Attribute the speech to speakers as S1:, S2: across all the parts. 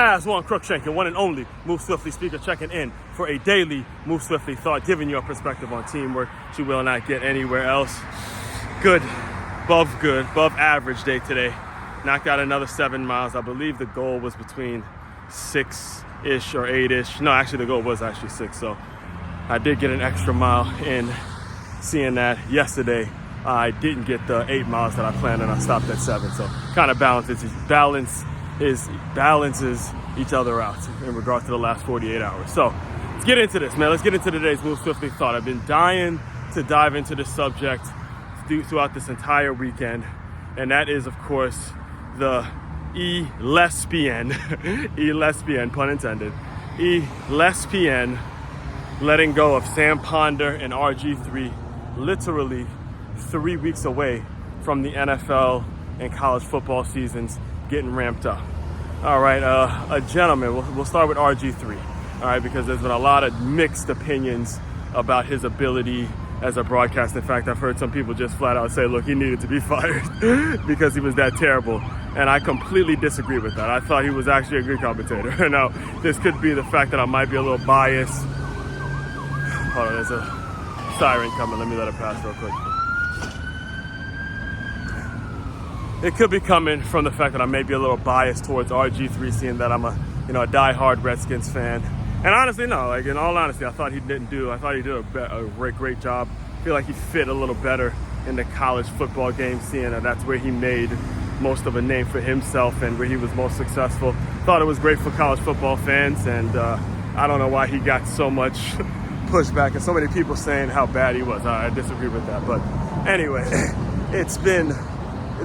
S1: Aswand, Cruickshank, your one and only Move Swiftly speaker, checking in for a daily Move Swiftly thought, giving you a perspective on teamwork you will not get anywhere else. Good, above average day today. Knocked out another 7 miles. I believe the goal was between 6-ish or 8-ish. No, actually the goal was actually 6. So I did get an extra mile in. Seeing that yesterday, I didn't get the 8 miles that I planned, and I stopped at 7. So kind of balances each other out in regards to the last 48 hours. So let's get into this, man. Let's get into today's Move Swiftly thought. I've been dying to dive into this subject throughout this entire weekend, and that is, of course, the 𝐕𝐈𝐃𝐄e, pun intended, 𝐕𝐈𝐃𝐄e letting go of Sam Ponder and RG3, literally 3 weeks away from the NFL and college football seasons getting ramped up. All right, a gentleman, we'll start with RG3, all right, because there's been a lot of mixed opinions about his ability as a broadcaster. In fact, I've heard some people just flat out say, look, he needed to be fired because he was that terrible. And I completely disagree with that. I thought he was actually a good commentator. Now, this could be the fact that I might be a little biased. Hold on, there's a siren coming. Let me let it pass real quick. It could be coming from the fact that I may be a little biased towards RG3, seeing that I'm a die-hard Redskins fan. And honestly, no, like in all honesty, I thought he did a great job. I feel like he fit a little better in the college football game, seeing that that's where he made most of a name for himself and where he was most successful. Thought it was great for college football fans, and I don't know why he got so much pushback and so many people saying how bad he was. I disagree with that. But anyway, it's been,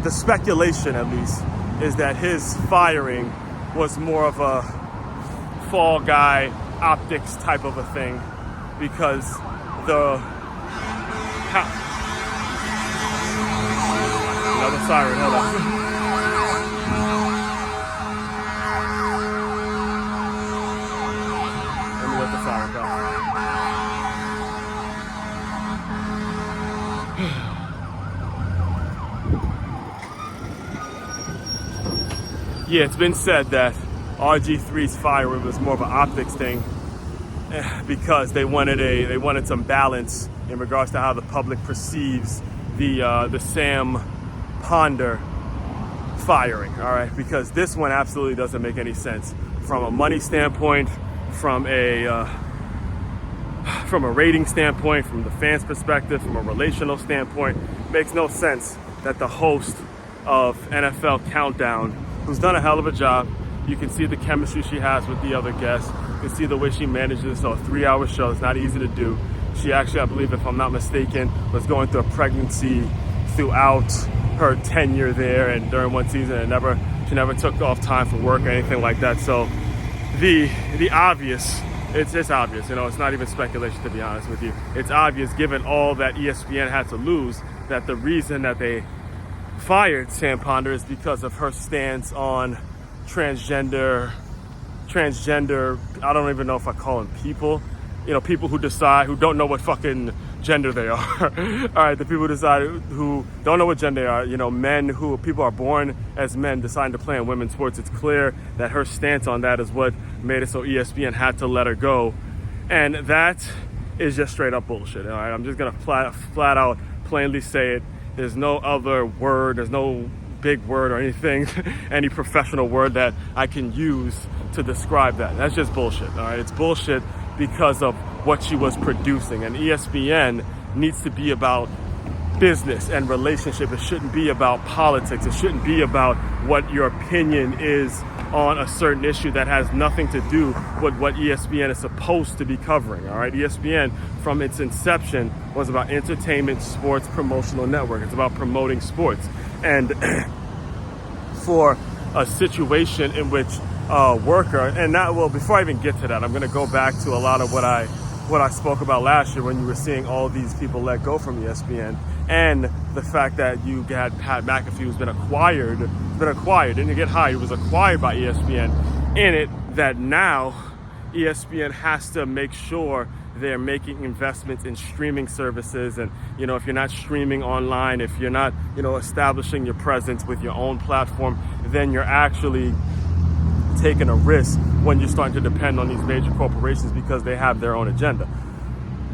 S1: the speculation at least, is that his firing was more of a fall guy optics type of a thing, because another siren, hold on. Let me let the siren go. Yeah, it's been said that RG3's firing was more of an optics thing because they wanted some balance in regards to how the public perceives the Sam Ponder firing. All right, because this one absolutely doesn't make any sense from a money standpoint, from a rating standpoint, from the fans' perspective, from a relational standpoint. Makes no sense that the host of NFL Countdown, who's done a hell of a job. You can see the chemistry she has with the other guests. You can see the way she manages a 3-hour show. It's not easy to do. She actually, I believe, if I'm not mistaken, was going through a pregnancy throughout her tenure there, and during one season, she never took off time for work or anything like that. So the obvious, it's obvious. It's not even speculation, to be honest with you. It's obvious, given all that ESPN had to lose, that the reason that they fired Sam Ponder is because of her stance on transgender, I don't even know if I call them people, people who don't know what fucking gender they are. All right, the people who don't know what gender they are, people are born as men deciding to play in women's sports. It's clear that her stance on that is what made it so ESPN had to let her go. And that is just straight up bullshit. All right, I'm just gonna flat out plainly say it. There's no other word, there's no big word or anything, any professional word that I can use to describe that. That's just bullshit, all right? It's bullshit because of what she was producing. And ESPN needs to be about business and relationship. It shouldn't be about politics. It shouldn't be about what your opinion is on a certain issue that has nothing to do with what ESPN is supposed to be covering, all right? ESPN, from its inception, was about entertainment, sports, promotional network. It's about promoting sports. And for a situation in which a worker, before I even get to that, I'm gonna go back to a lot of what I spoke about last year when you were seeing all these people let go from ESPN, and the fact that you had Pat McAfee, who's been acquired, didn't get hired, he was acquired by ESPN, in it that now ESPN has to make sure they're making investments in streaming services. And, if you're not streaming online, if you're not, establishing your presence with your own platform, then you're actually taking a risk when you're starting to depend on these major corporations because they have their own agenda.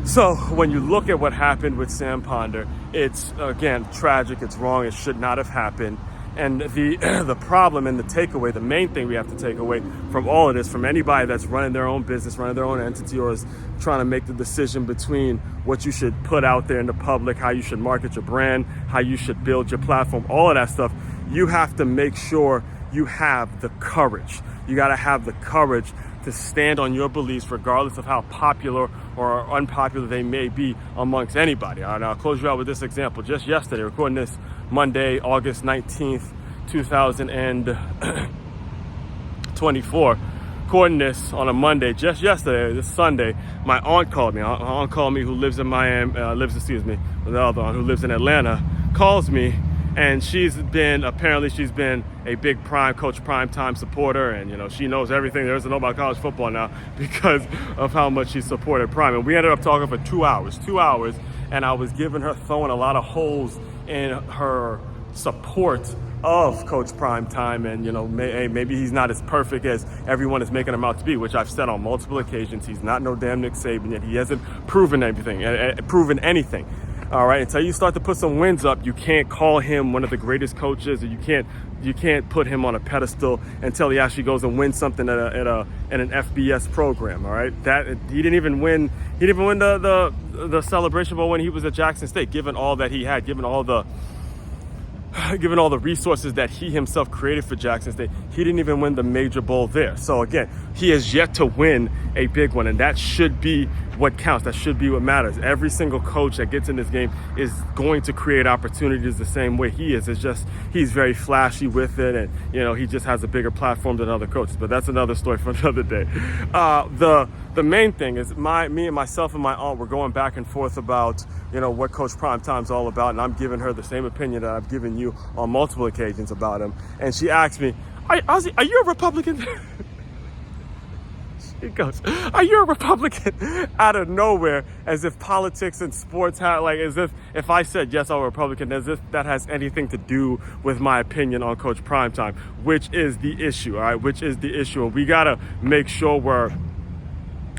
S1: So when you look at what happened with Sam Ponder, it's, again, tragic. It's wrong. It should not have happened. And the problem and the takeaway, the main thing we have to take away from all of this, from anybody that's running their own business, running their own entity, or is trying to make the decision between what you should put out there in the public, how you should market your brand, how you should build your platform, all of that stuff, you have to make sure you have the courage. You got to have the courage to stand on your beliefs regardless of how popular or unpopular they may be amongst anybody. And I'll close you out with this example. Just yesterday, recording this Monday, August 19th, 2024, recording this on a Monday, just yesterday, this Sunday, my aunt called me. My aunt called me, who lives in Miami, the other aunt who lives in Atlanta, calls me. And she's been a big Coach Primetime supporter, and she knows everything there is to know about college football now because of how much she supported Prime. And we ended up talking for 2 hours, and I was throwing a lot of holes in her support of Coach Primetime, and maybe he's not as perfect as everyone is making him out to be, which I've said on multiple occasions. He's not no damn Nick Saban yet. He hasn't proven anything. All right, until you start to put some wins up, you can't call him one of the greatest coaches, or you can't put him on a pedestal until he actually goes and wins something at an FBS program. All right, that he didn't even win the Celebration Bowl when he was at Jackson State, given all that he had, given all the resources that he himself created for Jackson State. He didn't even win the major bowl there. So again, he has yet to win a big one, and that should be what counts. That should be what matters. Every single coach that gets in this game is going to create opportunities the same way he is. It's just he's very flashy with it, and he just has a bigger platform than other coaches. But that's another story for another day. The main thing is me and myself and my aunt were going back and forth about what Coach Primetime's all about, and I'm giving her the same opinion that I've given you on multiple occasions about him. And she asked me, "Ozzy, are you a Republican?" She goes, "Are you a Republican?" Out of nowhere, as if politics and sports had, as if I said yes, I'm a Republican, as if that has anything to do with my opinion on Coach Primetime, which is the issue, all right? Which is the issue. And we gotta make sure we're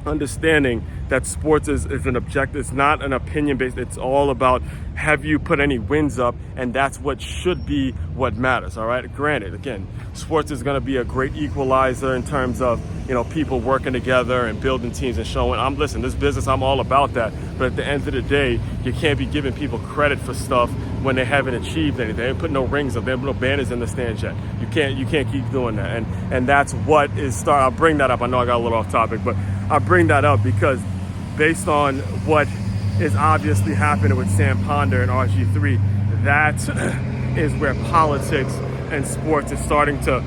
S1: understanding that sports is an objective. It's not an opinion based. It's all about, have you put any wins up? And that's what should be what matters. All right. Granted, again, sports is going to be a great equalizer in terms of, people working together and building teams and showing. This business, I'm all about that. But at the end of the day, you can't be giving people credit for stuff when they haven't achieved anything. They haven't put no rings up. They haven't put no banners in the stands yet. You can't keep doing that. And that's what is I'll bring that up. I know I got a little off topic, but I bring that up because based on what is obviously happening with Sam Ponder and RG3, that is where politics and sports is starting to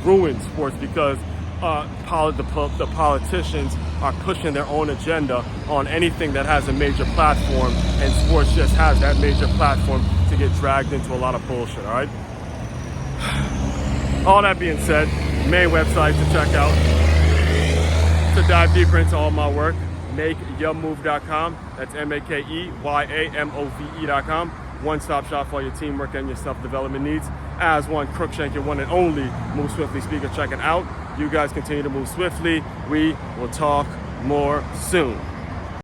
S1: ruin sports, because the politicians are pushing their own agenda on anything that has a major platform, and sports just has that major platform to get dragged into a lot of bullshit. All right. All that being said, main website to check out to dive deeper into all my work, makeyourmove.com. That's MAKEYAMOVE.com. One-stop shop for all your teamwork and your self-development needs. Aswand, Cruickshank, your one and only Move Swiftly speaker. Check it out. You guys continue to move swiftly. We will talk more soon.